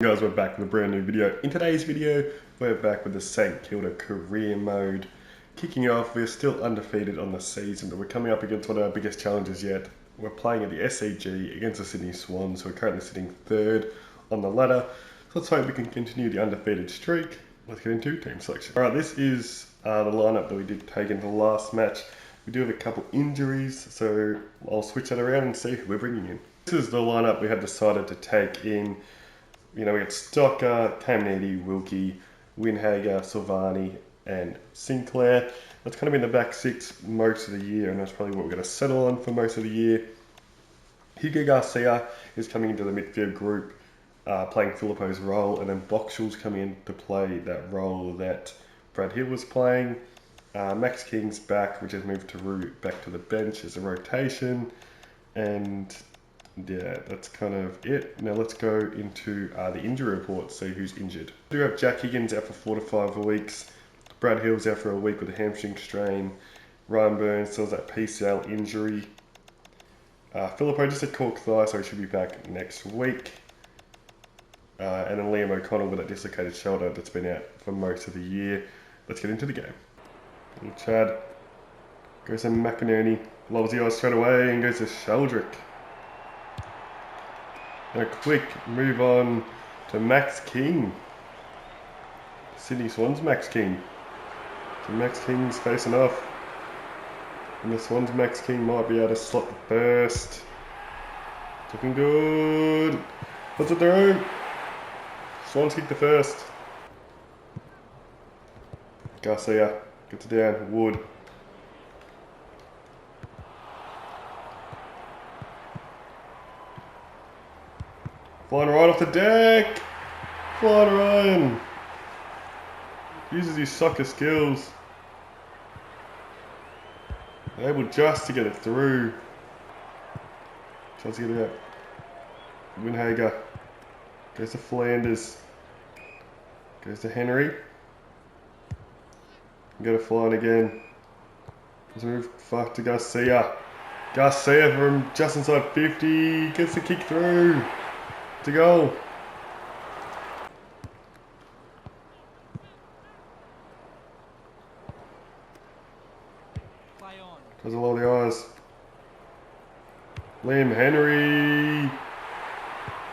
Guys, we're back with a brand new video. In today's video, we're back with the St Kilda career mode. Kicking off, we're still undefeated on the season, but we're coming up against one of our biggest challenges yet. We're playing at the SCG against the Sydney Swans, who are currently sitting third on the ladder. So let's hope we can continue the undefeated streak. Let's get into team selection. Alright, this is the lineup that we did take into the last match. We do have a couple injuries, so I'll switch that around and see who we're bringing in. This is the lineup we have decided to take in. You know, we got Stocker, Caminiti, Wilkie, Winhager, Silvani, and Sinclair. That's kind of been the back six most of the year, and that's probably what we're going to settle on for most of the year. Hugo Garcia is coming into the midfield group, playing Filippo's role, and then Boxall's coming in to play that role that Brad Hill was playing. Max King's back, which has moved to back to the bench as a rotation, and yeah, that's kind of it. Now let's go into the injury report, see who's injured. We do have Jack Higgins out for 4 to 5 weeks. Brad Hill's out for a week with a hamstring strain. Ryan Burns still has that PCL injury. Filippo just a cork thigh, so he should be back next week. And then Liam O'Connell with that dislocated shoulder that's been out for most of the year. Let's get into the game. And Chad goes to McInerney, lobs the eyes straight away and goes to Sheldrick. And a quick move on to Max King. Sydney Swans Max King. So Max King's facing off. And the Swans Max King might be able to slot the first. Looking good. Puts it through. Swans kick the first. Garcia gets it down. Wood. Flying right off the deck! Flying Ryan! Uses his soccer skills. Able just to get it through. Tries to get it out. Winhager. Goes to Flanders. Goes to Henry. Go to flying again. Let's move fuck to Garcia. Garcia from just inside 50. Gets the kick through. To goal. Does a lot of the eyes. Liam Henry.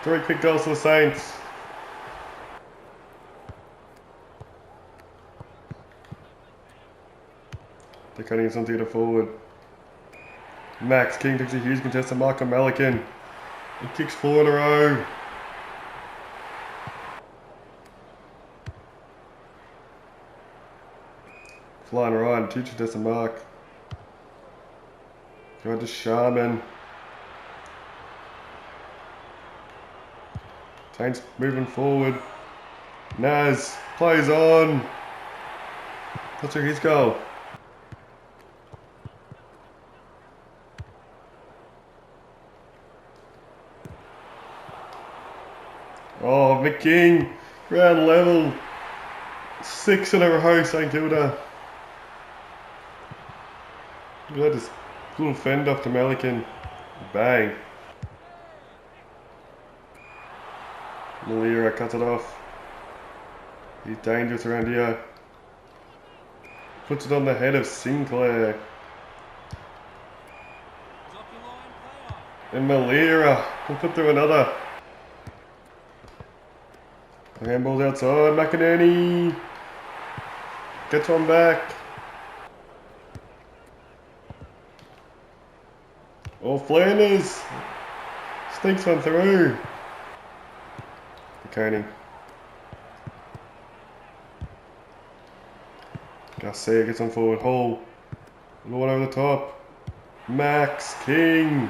3 quick goals for the Saints. They're cutting something to forward. Max King takes a huge contest to Michael Malikan. He kicks 4 in a row. Flying Ryan, teacher does a mark. Going to Sharman. Saints moving forward. Naz plays on. That's his goal. Oh, McKing, ground level. 6 in a row, St Kilda. Look at this little fend off to Malikan. Bang. Malira cuts it off. He's dangerous around here. Puts it on the head of Sinclair. And Malira will put through another. Handball's outside. McInerney gets one back. Oh, Flanders sneaks one through. Coney. Garcia gets on forward. Hall. One over the top. Max King.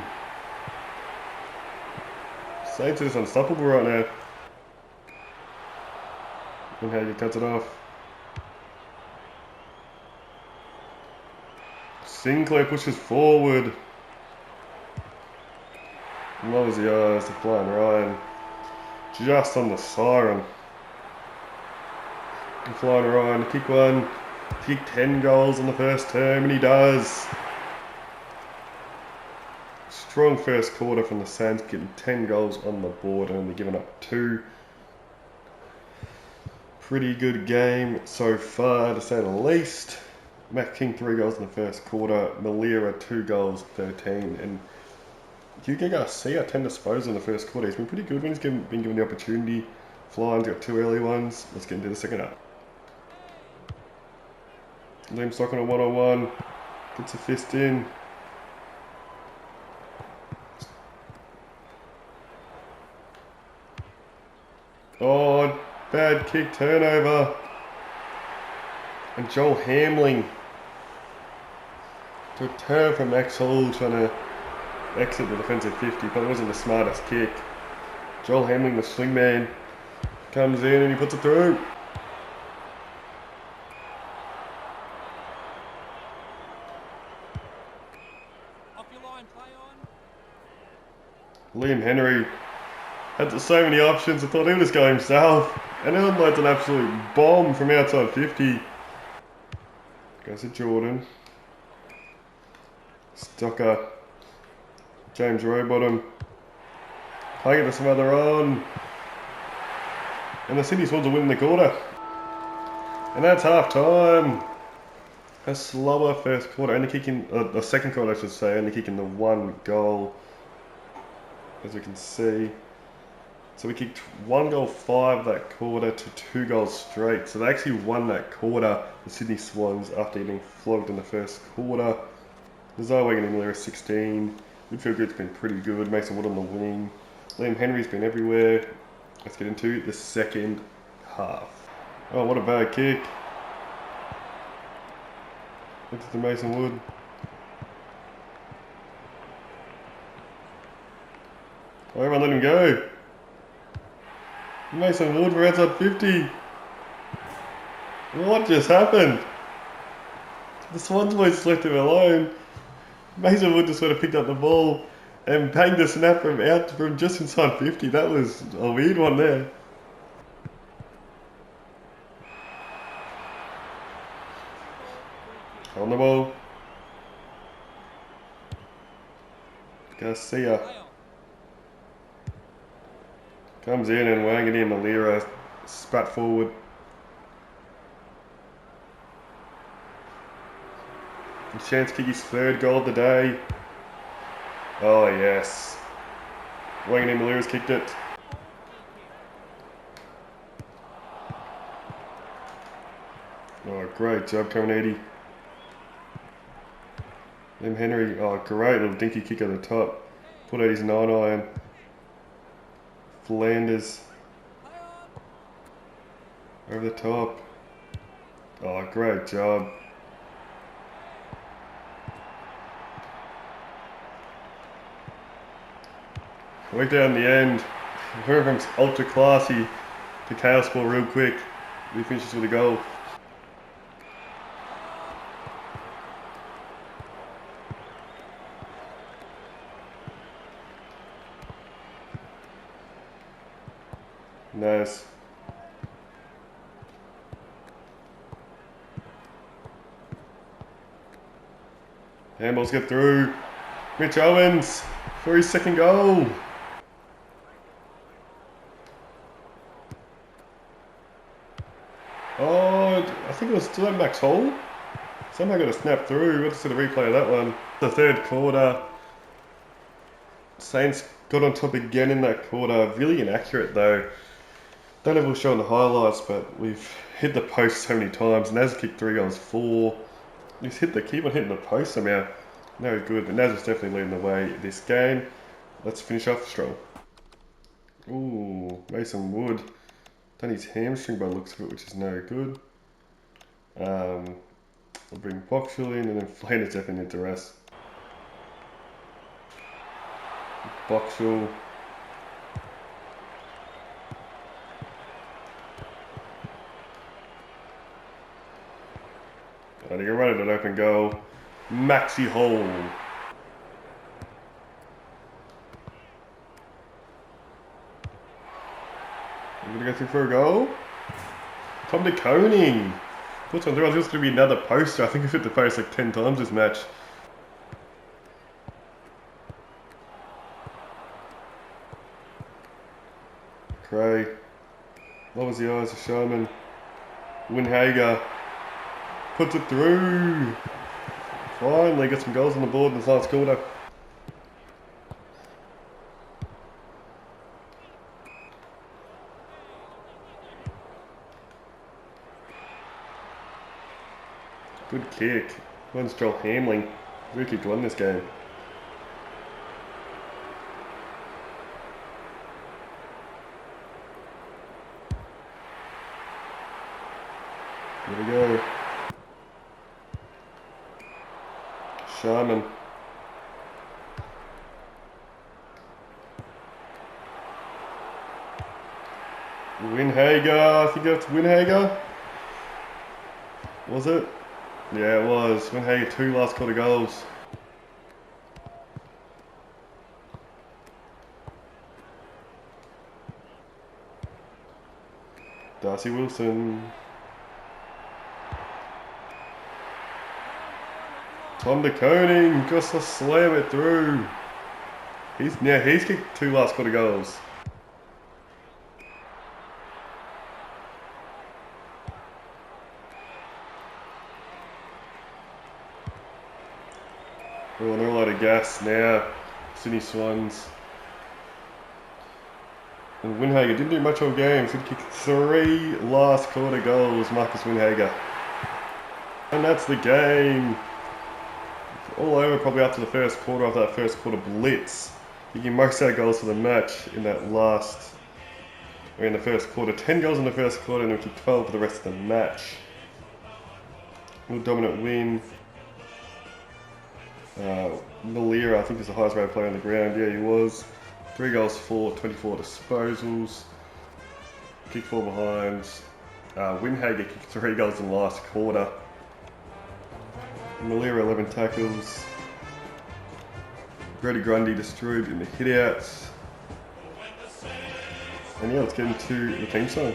Saints are just unstoppable right now. And how you cuts it off. Sinclair pushes forward. Lowers the eyes to Flying Ryan. Just on the siren. And Flying Ryan to kick one. Kick 10 goals in the first term, and he does. Strong first quarter from the Saints, getting 10 goals on the board and only giving up 2. Pretty good game so far, to say the least. Matt King 3 goals in the first quarter, Malira 2 goals, 13, and Hugo Garcia 10 disposals in the first quarter. He's been pretty good when he's been given the opportunity. Flying's got 2 early ones. Let's get into the second half. Liam Stock on a 1-on-1, gets a fist in. Oh, bad kick turnover. And Joel Hamling to a turn from Max Hall, trying to exit the defensive 50. Probably wasn't the smartest kick. Joel Hamling, the swingman, comes in and he puts it through. Off your line, play on. Liam Henry had so many options. I thought he would just go himself. And he unloads an absolute bomb from outside 50. Goes to Jordan. Stocker. James Rowbottom. Playing it to some other on. And the Sydney Swans are winning the quarter. And that's half time. A slower first quarter. Only kicking, the second quarter I should say, only kicking the 1 goal. As we can see. So we kicked 1 goal 5 that quarter to 2 goals straight. So they actually won that quarter, the Sydney Swans, after getting flogged in the first quarter. Zawagan and Malira 16. Midfield group's been pretty good. Mason Wood on the wing. Liam Henry's been everywhere. Let's get into the second half. Oh, what a bad kick. Into the Mason Wood. Oh, everyone let him go. Mason Wood for outside 50. What just happened? The Swans boys left him alone. Mason Wood just sort of picked up the ball and banged the snap from just inside 50. That was a weird one there. On the ball. Garcia comes in and Wangani and Malira spat forward. And chance to kick his 3rd goal of the day. Oh yes. Wangani and Malira's kicked it. Oh, great job, Comanidi. Liam Henry, oh great little dinky kick at the top. Put out his 9-iron. Flanders. Over the top. Oh, great job. Went down the end. Went from ultra classy to chaos ball real quick. He finishes with a goal. Nice. Handballs get through. Mitch Owens for his 2nd goal. Oh, I think it was still at Max Hall. Somehow got a snap through. We'll just see the replay of that one. The 3rd quarter. Saints got on top again in that quarter. Really inaccurate though. Don't know if we'll show in the highlights, but we've hit the post so many times. Naz kicked 3 goals 4. He's keep on hitting the post somehow. No good, but Naz is definitely leading the way this game. Let's finish off strong. Ooh, Mason Wood. Done his hamstring by the looks of it, which is no good. We'll bring Boxall in, and then Flanders definitely needs to rest. Boxall. And you can run it an open goal. Maxi Hall. We're going to go through for a goal. Tom de Koning. Puts on through. I was just going to be another poster. I think I've hit the post like 10 times this match. Cray. Lowers the eyes of Sherman. Winhager puts it through. Finally get some goals on the board in this last quarter. Good kick. One's Joel Hamling. We kicked one this game. Here we go. Sharman. Winhager. I think that's Winhager. Was it? Yeah, it was. Winhager, 2 last quarter goals. Darcy Wilson. Tom de Koning just to slam it through. He's kicked 2 last quarter goals. Oh, they're all out of gas now. Sydney Swans. And Winhager didn't do much all game. He's going to kick 3 last quarter goals, Marcus Winhager. And that's the game. It's all over probably after the first quarter, after that first quarter blitz. Kicking most of our goals for the match in that in the first quarter. 10 goals in the first quarter and we kicked 12 for the rest of the match. Real dominant win. Malira, I think, is the highest rated player on the ground. Yeah, he was. 3 goals for 24 disposals. Kick 4 behinds. Winhager kicked 3 goals in the last quarter. Malira 11 tackles. Grady Grundy destroyed in the hitouts. And yeah, let's get into the team song.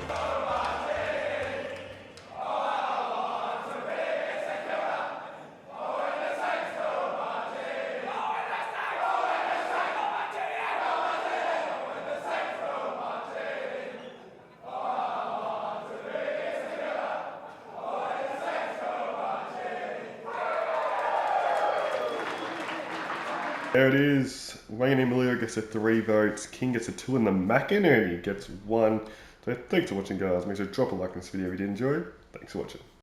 There it is. Wayne Malira gets a 3 votes. King gets a 2 and the McInerney gets 1. So thanks for watching, guys. Make sure to drop a like on this video if you did enjoy. Thanks for watching.